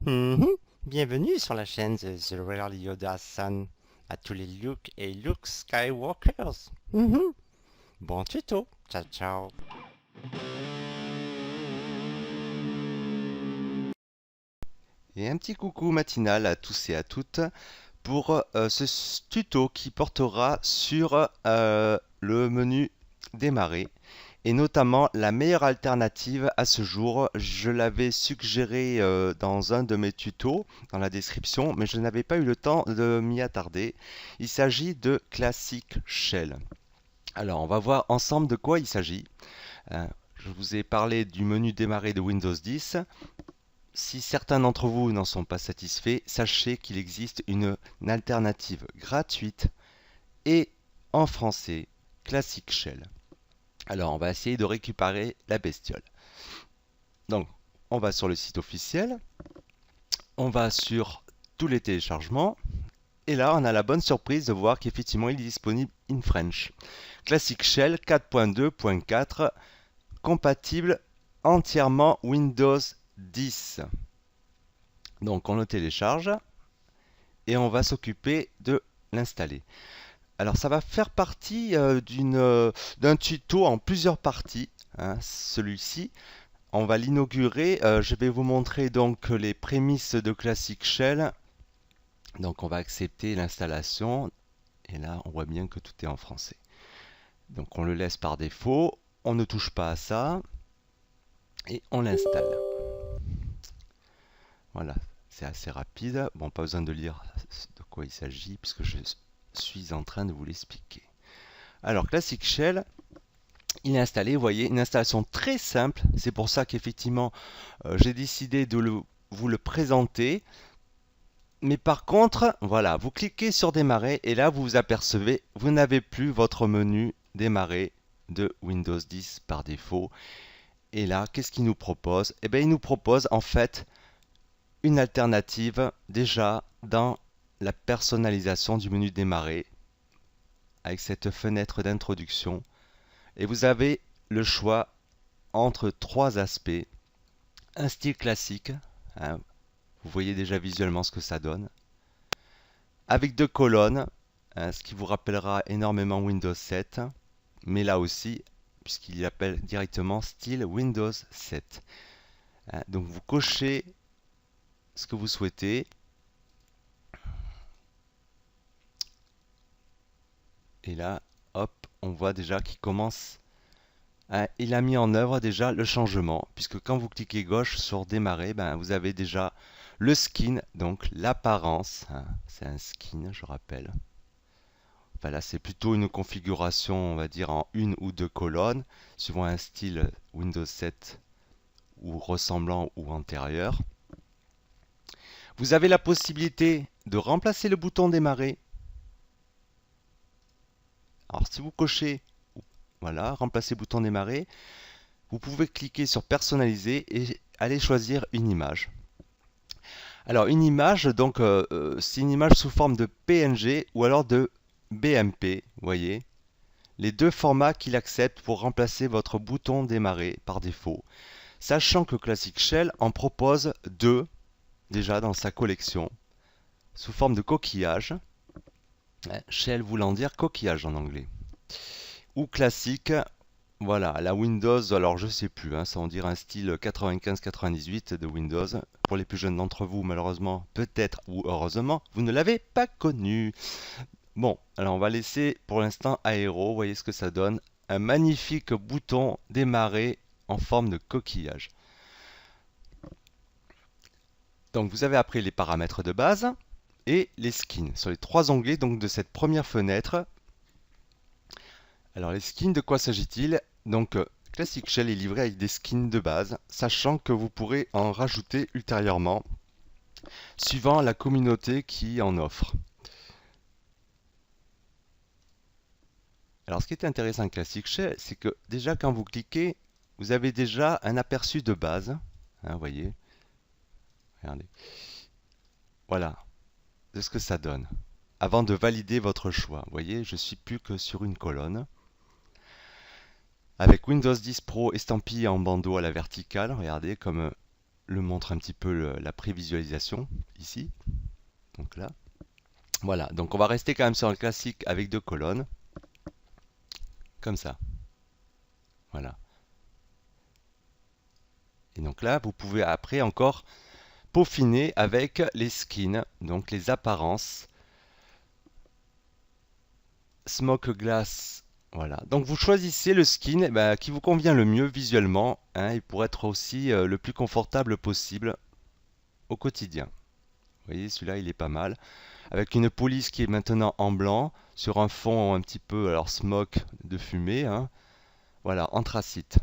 Mhm. Bienvenue sur la chaîne de The Real Yoda-san, à tous les Luke et Luke Skywalkers. Mhm. Bon tuto, ciao ciao. Et un petit coucou matinal à tous et à toutes pour ce tuto qui portera sur le menu démarrer et notamment la meilleure alternative à ce jour. Je l'avais suggéré dans un de mes tutos dans la description, mais je n'avais pas eu le temps de m'y attarder. Il s'agit de Classic Shell. Alors, on va voir ensemble de quoi il s'agit. Je vous ai parlé du menu démarrer de Windows 10. Si certains d'entre vous n'en sont pas satisfaits, sachez qu'il existe une alternative gratuite et en français, Classic Shell. Alors, on va essayer de récupérer la bestiole. Donc, on va sur le site officiel, on va sur tous les téléchargements, et là, on a la bonne surprise de voir qu'effectivement, il est disponible in French. Classic Shell 4.2.4, compatible entièrement Windows 10. Donc, on le télécharge et on va s'occuper de l'installer. Alors ça va faire partie d'un tuto en plusieurs parties, hein, celui-ci. On va l'inaugurer. Je vais vous montrer donc les prémices de Classic Shell. Donc on va accepter l'installation. Et là, on voit bien que tout est en français. Donc on le laisse par défaut. On ne touche pas à ça. Et on l'installe. Voilà, c'est assez rapide. Bon, pas besoin de lire de quoi il s'agit puisque je suis en train de vous l'expliquer. Alors, Classic Shell, il est installé, vous voyez, une installation très simple. C'est pour ça qu'effectivement, j'ai décidé de vous le présenter. Mais par contre, voilà, vous cliquez sur démarrer et là, vous vous apercevez, vous n'avez plus votre menu démarrer de Windows 10 par défaut. Et là, qu'est-ce qu'il nous propose? Eh bien, il nous propose en fait une alternative déjà dans la personnalisation du menu démarrer avec cette fenêtre d'introduction. Et vous avez le choix entre trois aspects. Un style classique, hein, vous voyez déjà visuellement ce que ça donne, avec deux colonnes, hein, ce qui vous rappellera énormément Windows 7, mais là aussi, puisqu'il appelle directement style Windows 7. Hein, donc vous cochez ce que vous souhaitez. Et là, hop, on voit déjà qu'il commence. Hein, il a mis en œuvre déjà le changement, puisque quand vous cliquez gauche sur démarrer, ben, vous avez déjà le skin, donc l'apparence. Hein, c'est un skin, je rappelle. Enfin, là, c'est plutôt une configuration, on va dire, en une ou deux colonnes, suivant un style Windows 7 ou ressemblant ou antérieur. Vous avez la possibilité de remplacer le bouton démarrer. Alors, si vous cochez, voilà, remplacer bouton démarrer, vous pouvez cliquer sur personnaliser et aller choisir une image. Alors, une image, donc, c'est une image sous forme de PNG ou alors de BMP, vous voyez. Les deux formats qu'il accepte pour remplacer votre bouton démarrer par défaut, sachant que Classic Shell en propose deux déjà dans sa collection, sous forme de coquillage, hein, Shell voulant dire coquillage en anglais, ou classique, voilà, la Windows, alors je sais plus, hein, ça on dirait un style 95-98 de Windows. Pour les plus jeunes d'entre vous, malheureusement, peut-être ou heureusement, vous ne l'avez pas connu. Bon, alors on va laisser pour l'instant aéro, voyez ce que ça donne. Un magnifique bouton démarrer en forme de coquillage. Donc vous avez après les paramètres de base et les skins sur les trois onglets donc de cette première fenêtre. Alors les skins, de quoi s'agit-il? Donc Classic Shell est livré avec des skins de base, sachant que vous pourrez en rajouter ultérieurement, suivant la communauté qui en offre. Alors ce qui est intéressant avec Classic Shell, c'est que déjà quand vous cliquez, vous avez déjà un aperçu de base. Hein, vous voyez, regardez. Voilà, de ce que ça donne. Avant de valider votre choix. Vous voyez, je suis plus que sur une colonne. Avec Windows 10 Pro estampillé en bandeau à la verticale, regardez comme le montre un petit peu la prévisualisation ici. Donc là, voilà. Donc on va rester quand même sur un classique avec 2 colonnes, comme ça. Voilà. Et donc là, vous pouvez après encore peaufiner avec les skins, donc les apparences. Smoke Glass, voilà. Donc vous choisissez le skin qui vous convient le mieux visuellement, hein, et pour être aussi le plus confortable possible au quotidien. Vous voyez, celui-là, il est pas mal. Avec une police qui est maintenant en blanc, sur un fond un petit peu, alors smoke de fumée, hein. Voilà, anthracite.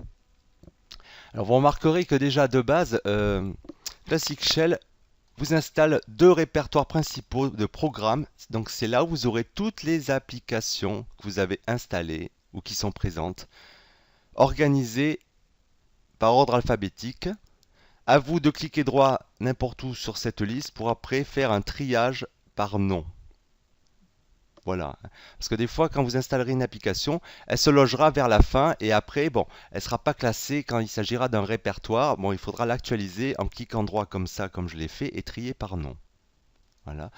Alors vous remarquerez que déjà de base, Classic Shell vous installe 2 répertoires principaux de programmes. Donc c'est là où vous aurez toutes les applications que vous avez installées ou qui sont présentes, organisées par ordre alphabétique. À vous de cliquer droit n'importe où sur cette liste pour après faire un triage par nom. Voilà. Parce que des fois, quand vous installerez une application, elle se logera vers la fin et après, bon, elle ne sera pas classée quand il s'agira d'un répertoire. Bon, il faudra l'actualiser en cliquant droit comme ça, comme je l'ai fait, et trier par nom. Voilà.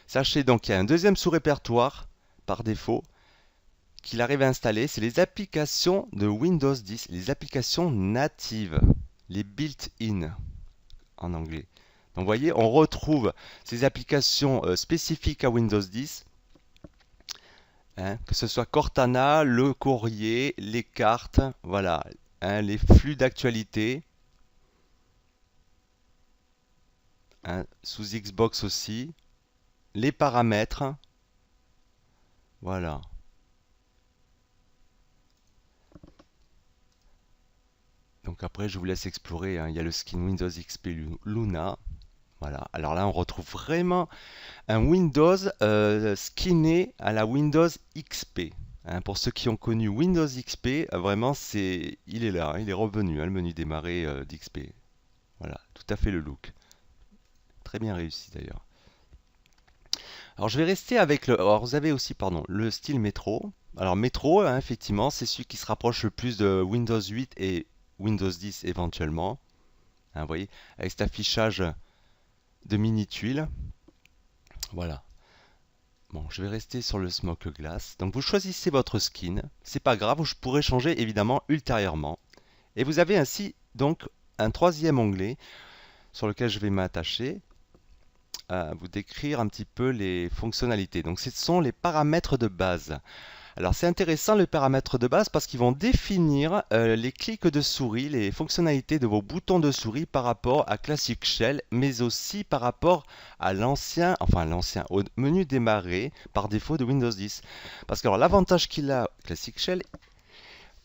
Sachez donc qu'il y a un deuxième sous-répertoire par défaut qu'il arrive à installer, c'est les applications de Windows 10, les applications natives, les built-in en anglais. Donc vous voyez, on retrouve ces applications spécifiques à Windows 10. Hein, que ce soit Cortana, le courrier, les cartes, voilà, hein, les flux d'actualité, hein, sous Xbox aussi, les paramètres, voilà. Donc après, je vous laisse explorer, hein, il y a le skin Windows XP Luna, voilà. Alors là, on retrouve vraiment un Windows skinné à la Windows XP. Hein, pour ceux qui ont connu Windows XP, vraiment, il est là, hein, il est revenu, hein, le menu démarrer d'XP. Voilà, tout à fait le look. Très bien réussi d'ailleurs. Alors je vais rester avec le. Alors vous avez aussi, pardon, le style métro. Alors métro, hein, effectivement, c'est celui qui se rapproche le plus de Windows 8 et Windows 10 éventuellement. Hein, vous voyez, avec cet affichage de mini tuiles. Voilà. Bon, je vais rester sur le Smoke Glass. Donc vous choisissez votre skin. C'est pas grave, je pourrai changer évidemment ultérieurement. Et vous avez ainsi donc un troisième onglet sur lequel je vais m'attacher à vous décrire un petit peu les fonctionnalités. Donc ce sont les paramètres de base. Alors c'est intéressant les paramètres de base parce qu'ils vont définir les clics de souris, les fonctionnalités de vos boutons de souris par rapport à Classic Shell, mais aussi par rapport à au menu démarrer par défaut de Windows 10. Parce que l'avantage qu'il a, Classic Shell,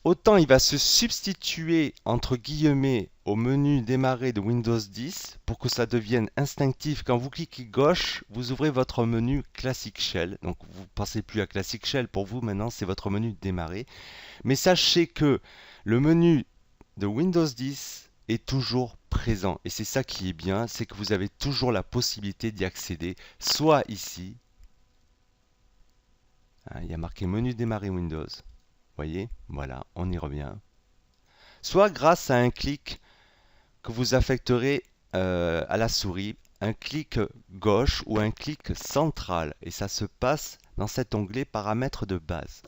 autant il va se substituer entre guillemets au menu démarrer de Windows 10 pour que ça devienne instinctif. Quand vous cliquez gauche, vous ouvrez votre menu Classic Shell. Donc vous ne pensez plus à Classic Shell, pour vous maintenant c'est votre menu démarrer. Mais sachez que le menu de Windows 10 est toujours présent. Et c'est ça qui est bien, c'est que vous avez toujours la possibilité d'y accéder, soit ici, hein, il y a marqué menu démarrer Windows. Voyez, voilà, on y revient. Soit grâce à un clic que vous affecterez à la souris, un clic gauche ou un clic central. Et ça se passe dans cet onglet paramètres de base.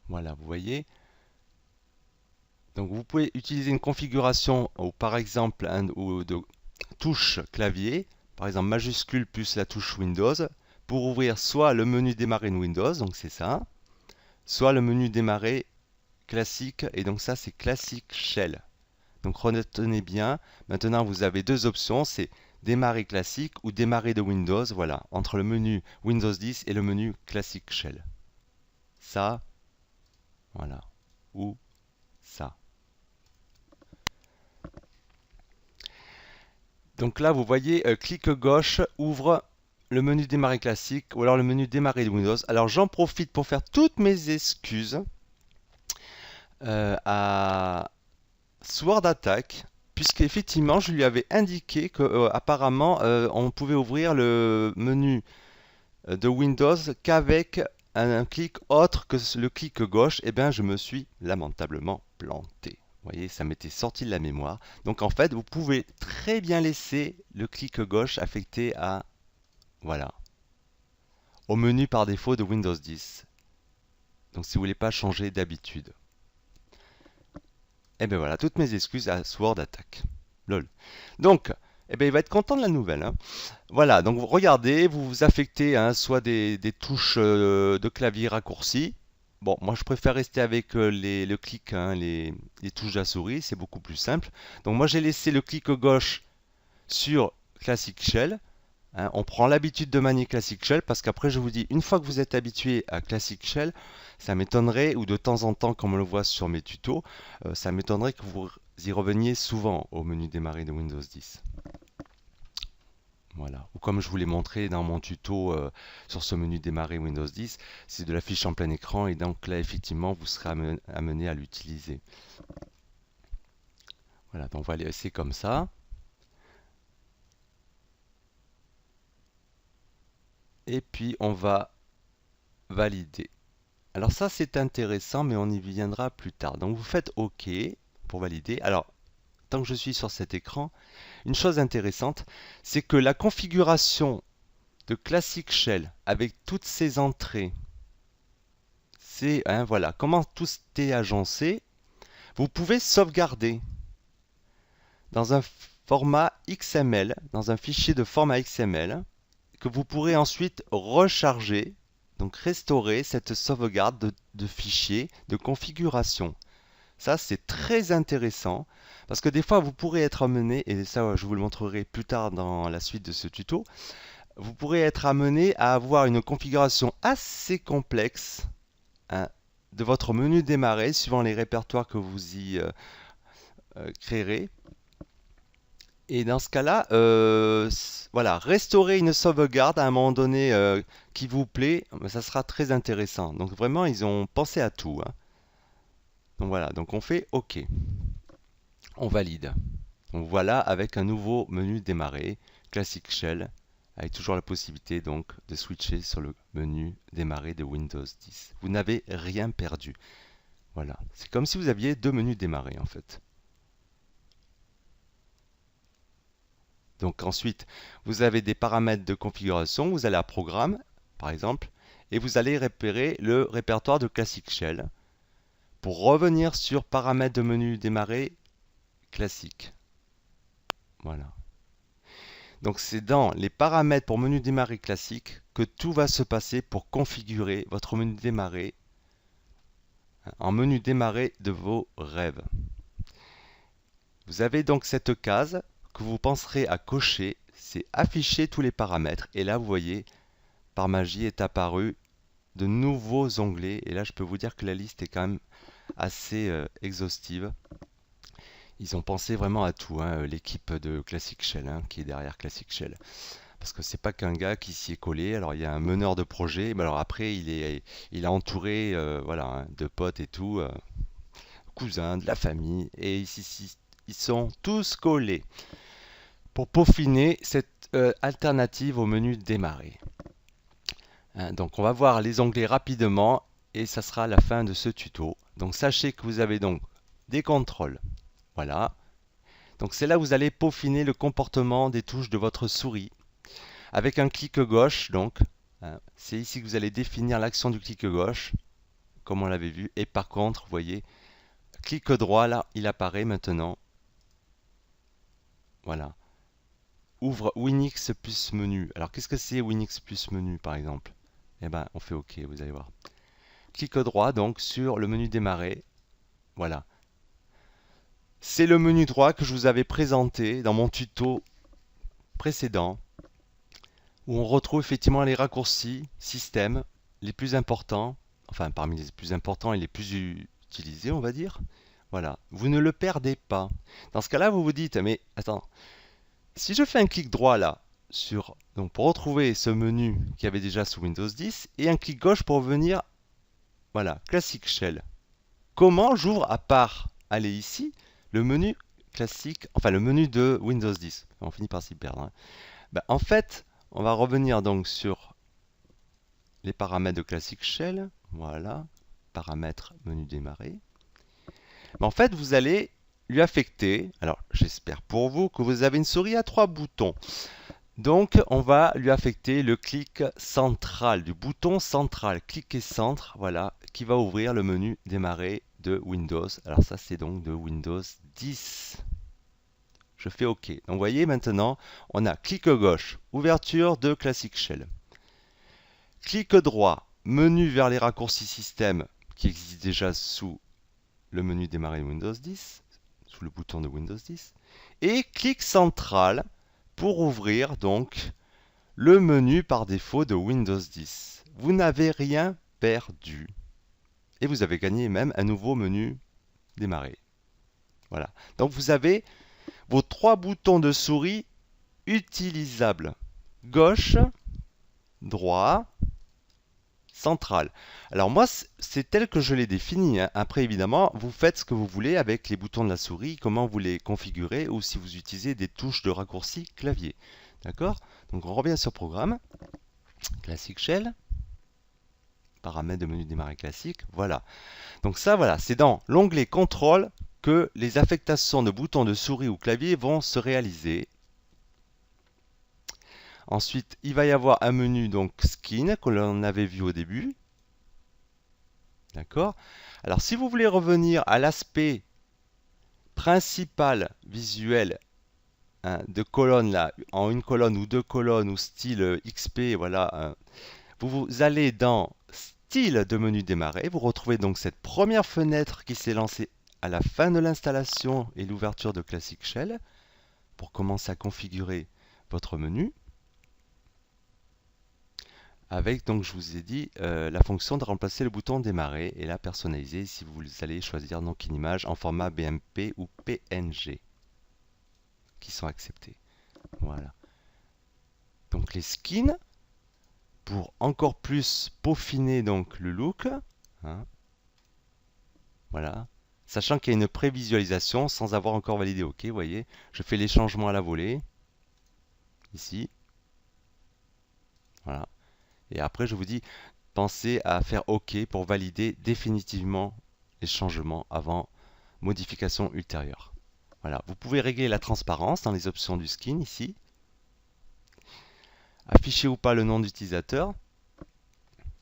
Voilà, vous voyez. Donc vous pouvez utiliser une configuration ou par exemple ou de touche clavier, par exemple majuscule plus la touche Windows, pour ouvrir soit le menu démarrer de Windows, donc c'est ça, soit le menu démarrer classique, et donc ça c'est Classic Shell. Donc retenez bien, maintenant vous avez deux options, c'est démarrer classique ou démarrer de Windows, voilà, entre le menu Windows 10 et le menu Classic Shell. Ça, voilà, ou ça. Donc là vous voyez, clic gauche ouvre le menu démarrer classique ou alors le menu démarrer de Windows. Alors j'en profite pour faire toutes mes excuses à Sword Attack, puisqu'effectivement je lui avais indiqué que apparemment on pouvait ouvrir le menu de Windows qu'avec un clic autre que le clic gauche. Et bien je me suis lamentablement planté. Vous voyez, ça m'était sorti de la mémoire. Donc en fait, vous pouvez très bien laisser le clic gauche affecté à, voilà, au menu par défaut de Windows 10. Donc si vous voulez pas changer d'habitude. Et bien voilà, toutes mes excuses à Sword Attack. Lol. Donc, eh ben, il va être content de la nouvelle, hein. Voilà, donc vous regardez, vous vous affectez hein, soit des touches de clavier raccourcis. Bon, moi je préfère rester avec le clic, hein, les touches de la souris, c'est beaucoup plus simple. Donc moi j'ai laissé le clic gauche sur Classic Shell. Hein. On prend l'habitude de manier Classic Shell parce qu'après je vous dis, une fois que vous êtes habitué à Classic Shell, ça m'étonnerait, ou de temps en temps comme on le voit sur mes tutos, ça m'étonnerait que vous y reveniez souvent au menu démarrer de Windows 10. Voilà. Ou comme je vous l'ai montré dans mon tuto sur ce menu démarrer Windows 10, c'est de l'affiche en plein écran et donc là effectivement vous serez amené à l'utiliser. Voilà, donc on va laisser comme ça. Et puis on va valider. Alors ça c'est intéressant mais on y viendra plus tard. Donc vous faites OK pour valider. Alors tant que je suis sur cet écran, une chose intéressante, c'est que la configuration de Classic Shell avec toutes ces entrées, c'est hein, voilà comment tout est agencé. Vous pouvez sauvegarder dans un format XML, dans un fichier de format XML que vous pourrez ensuite recharger, donc restaurer cette sauvegarde de fichier de configuration. Ça, c'est très intéressant parce que des fois, vous pourrez être amené, et ça, je vous le montrerai plus tard dans la suite de ce tuto, vous pourrez être amené à avoir une configuration assez complexe hein, de votre menu démarrer suivant les répertoires que vous y créerez. Et dans ce cas-là, voilà, restaurer une sauvegarde à un moment donné qui vous plaît, ça sera très intéressant. Donc vraiment, ils ont pensé à tout. Hein. Donc voilà, donc on fait OK. On valide. Donc voilà, avec un nouveau menu démarrer, Classic Shell, avec toujours la possibilité donc de switcher sur le menu démarrer de Windows 10. Vous n'avez rien perdu. Voilà, c'est comme si vous aviez deux menus démarrer en fait. Donc ensuite, vous avez des paramètres de configuration, vous allez à Programme, par exemple, et vous allez repérer le répertoire de Classic Shell pour revenir sur Paramètres de menu démarrer classique. Voilà. Donc c'est dans les paramètres pour menu démarrer classique que tout va se passer pour configurer votre menu démarrer en menu démarrer de vos rêves. Vous avez donc cette case que vous penserez à cocher, c'est afficher tous les paramètres. Et là, vous voyez, par magie est apparu de nouveaux onglets. Et là, je peux vous dire que la liste est quand même assez exhaustive. Ils ont pensé vraiment à tout, hein, l'équipe de Classic Shell, hein, qui est derrière Classic Shell. Parce que c'est pas qu'un gars qui s'y est collé. Alors il y a un meneur de projet, mais alors après il est entouré, voilà, hein, de potes et tout, cousins, de la famille, et ils sont tous collés pour peaufiner cette alternative au menu démarrer. Hein, donc on va voir les onglets rapidement et ça sera la fin de ce tuto. Donc sachez que vous avez donc des contrôles. Voilà. Donc c'est là où vous allez peaufiner le comportement des touches de votre souris. Avec un clic gauche, donc, hein, c'est ici que vous allez définir l'action du clic gauche, comme on l'avait vu. Et par contre, vous voyez, clic droit, là, il apparaît maintenant. Voilà. Ouvre Winx plus menu. Alors qu'est-ce que c'est Winx plus menu par exemple? Eh bien on fait OK, vous allez voir. Clic droit donc sur le menu démarrer. Voilà. C'est le menu droit que je vous avais présenté dans mon tuto précédent où on retrouve effectivement les raccourcis système les plus importants, enfin parmi les plus importants et les plus utilisés on va dire. Voilà, vous ne le perdez pas. Dans ce cas-là, vous vous dites, mais attends, si je fais un clic droit là, donc pour retrouver ce menu qu'il y avait déjà sous Windows 10, et un clic gauche pour venir, voilà, Classic Shell. Comment j'ouvre, à part aller ici, le menu classique, enfin le menu de Windows 10? On finit par s'y perdre. Hein. Ben, en fait, on va revenir donc sur les paramètres de Classic Shell. Voilà, paramètres, menu démarrer. Mais en fait, vous allez lui affecter, alors j'espère pour vous que vous avez une souris à 3 boutons. Donc on va lui affecter le clic central, du bouton central, cliquez centre, voilà, qui va ouvrir le menu démarrer de Windows. Alors ça c'est donc de Windows 10. Je fais OK. Donc vous voyez maintenant, on a clic gauche, ouverture de Classic Shell. Clic droit, menu vers les raccourcis système qui existent déjà sous le menu démarrer Windows 10, sous le bouton de Windows 10. Et clic central pour ouvrir donc le menu par défaut de Windows 10. Vous n'avez rien perdu. Et vous avez gagné même un nouveau menu démarrer. Voilà. Donc vous avez vos 3 boutons de souris utilisables. Gauche, droit, central. Alors moi, c'est tel que je l'ai défini, hein. Après, évidemment, vous faites ce que vous voulez avec les boutons de la souris, comment vous les configurez, ou si vous utilisez des touches de raccourci clavier. D'accord? Donc on revient sur Programme, Classic Shell, paramètres de menu démarrer classique, voilà. Donc ça, voilà, c'est dans l'onglet Contrôle que les affectations de boutons de souris ou clavier vont se réaliser. Ensuite, il va y avoir un menu donc Skin que l'on avait vu au début. D'accord? Alors, si vous voulez revenir à l'aspect principal visuel, hein, de colonne là, en une colonne ou deux colonnes ou style XP, voilà, vous allez dans Style de menu démarrer. Vous retrouvez donc cette première fenêtre qui s'est lancée à la fin de l'installation et l'ouverture de Classic Shell pour commencer à configurer votre menu. Avec, donc je vous ai dit, la fonction de remplacer le bouton démarrer et la personnaliser si vous allez choisir donc une image en format BMP ou PNG qui sont acceptés. Voilà. Donc les skins pour encore plus peaufiner donc le look. Hein. Voilà. Sachant qu'il y a une prévisualisation sans avoir encore validé OK, vous voyez. Je fais les changements à la volée. Ici. Voilà. Et après, je vous dis, pensez à faire OK pour valider définitivement les changements avant modification ultérieure. Voilà, vous pouvez régler la transparence dans les options du skin ici. Afficher ou pas le nom d'utilisateur.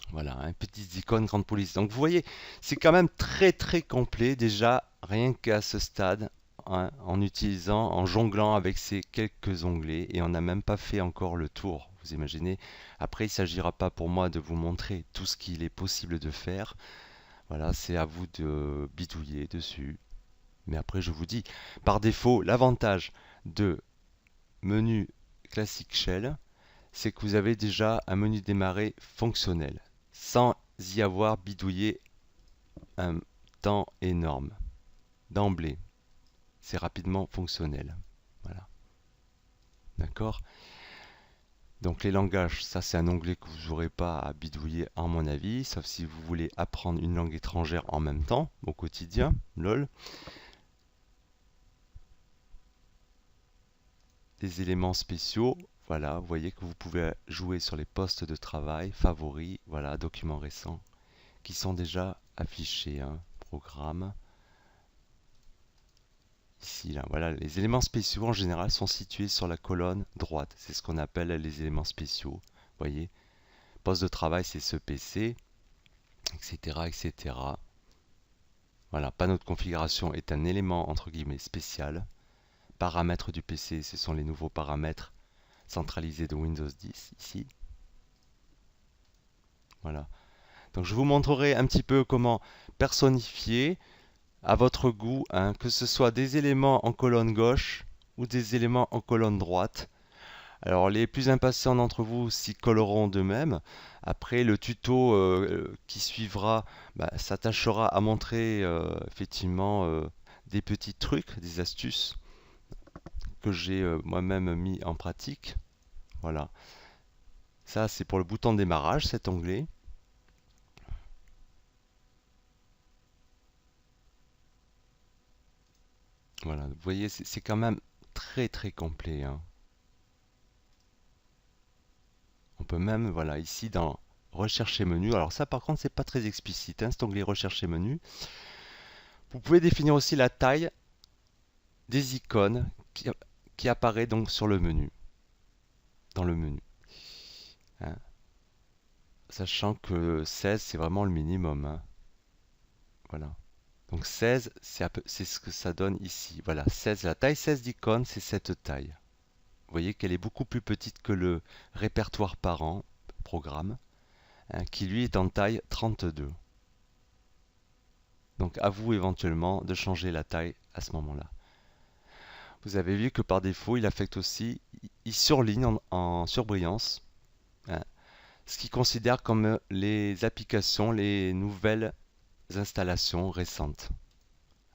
Voilà, hein, petites icônes, grande police. Donc vous voyez, c'est quand même très complet déjà, rien qu'à ce stade, hein, en utilisant, en jonglant avec ces quelques onglets. Et on n'a même pas fait encore le tour. Vous imaginez, après il ne s'agira pas pour moi de vous montrer tout ce qu'il est possible de faire. Voilà, c'est à vous de bidouiller dessus. Mais après je vous dis, par défaut, l'avantage de menu Classic Shell, c'est que vous avez déjà un menu démarrer fonctionnel, sans y avoir bidouillé un temps énorme. D'emblée, c'est rapidement fonctionnel. Voilà. D'accord? Donc les langages, ça c'est un onglet que vous n'aurez pas à bidouiller à mon avis, sauf si vous voulez apprendre une langue étrangère en même temps, au quotidien, lol. Des éléments spéciaux, voilà, vous voyez que vous pouvez jouer sur les postes de travail, favoris, voilà, documents récents, qui sont déjà affichés, hein, programme. Ici, là, voilà, les éléments spéciaux en général sont situés sur la colonne droite, c'est ce qu'on appelle les éléments spéciaux, vous voyez. Poste de travail, c'est ce PC, etc. Voilà, panneau de configuration est un élément entre guillemets spécial. Paramètres du PC, ce sont les nouveaux paramètres centralisés de Windows 10, ici. Voilà. Donc je vous montrerai un petit peu comment personnifier à votre goût, hein, que ce soit des éléments en colonne gauche ou des éléments en colonne droite. Alors les plus impatients d'entre vous s'y colleront d'eux-mêmes. Après le tuto qui suivra s'attachera à montrer effectivement des petits trucs, des astuces que j'ai moi-même mis en pratique. Voilà. Ça c'est pour le bouton de démarrage, cet onglet. Voilà, vous voyez, c'est quand même très complet, hein. On peut même, voilà, ici dans Rechercher menu. Alors ça, par contre, c'est pas très explicite, hein, cet onglet Rechercher menu. Vous pouvez définir aussi la taille des icônes qui apparaît donc sur le menu, dans le menu, hein. Sachant que 16 c'est vraiment le minimum, hein. Voilà. Donc 16 c'est ce que ça donne ici. Voilà, 16, la taille 16 d'icônes, c'est cette taille. Vous voyez qu'elle est beaucoup plus petite que le répertoire parent, programme, hein, qui lui est en taille 32. Donc à vous éventuellement de changer la taille à ce moment-là. Vous avez vu que par défaut, il affecte aussi, il surligne en surbrillance, hein, ce qu'il considère comme les applications, les nouvelles installations récentes,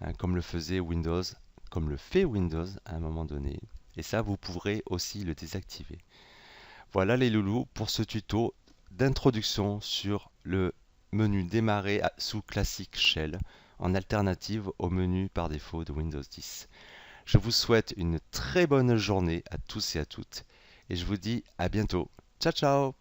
hein, comme le faisait Windows, comme le fait Windows à un moment donné. Et ça, vous pourrez aussi le désactiver. Voilà les loulous pour ce tuto d'introduction sur le menu démarrer sous Classic Shell en alternative au menu par défaut de Windows 10. Je vous souhaite une très bonne journée à tous et à toutes et je vous dis à bientôt. Ciao ciao!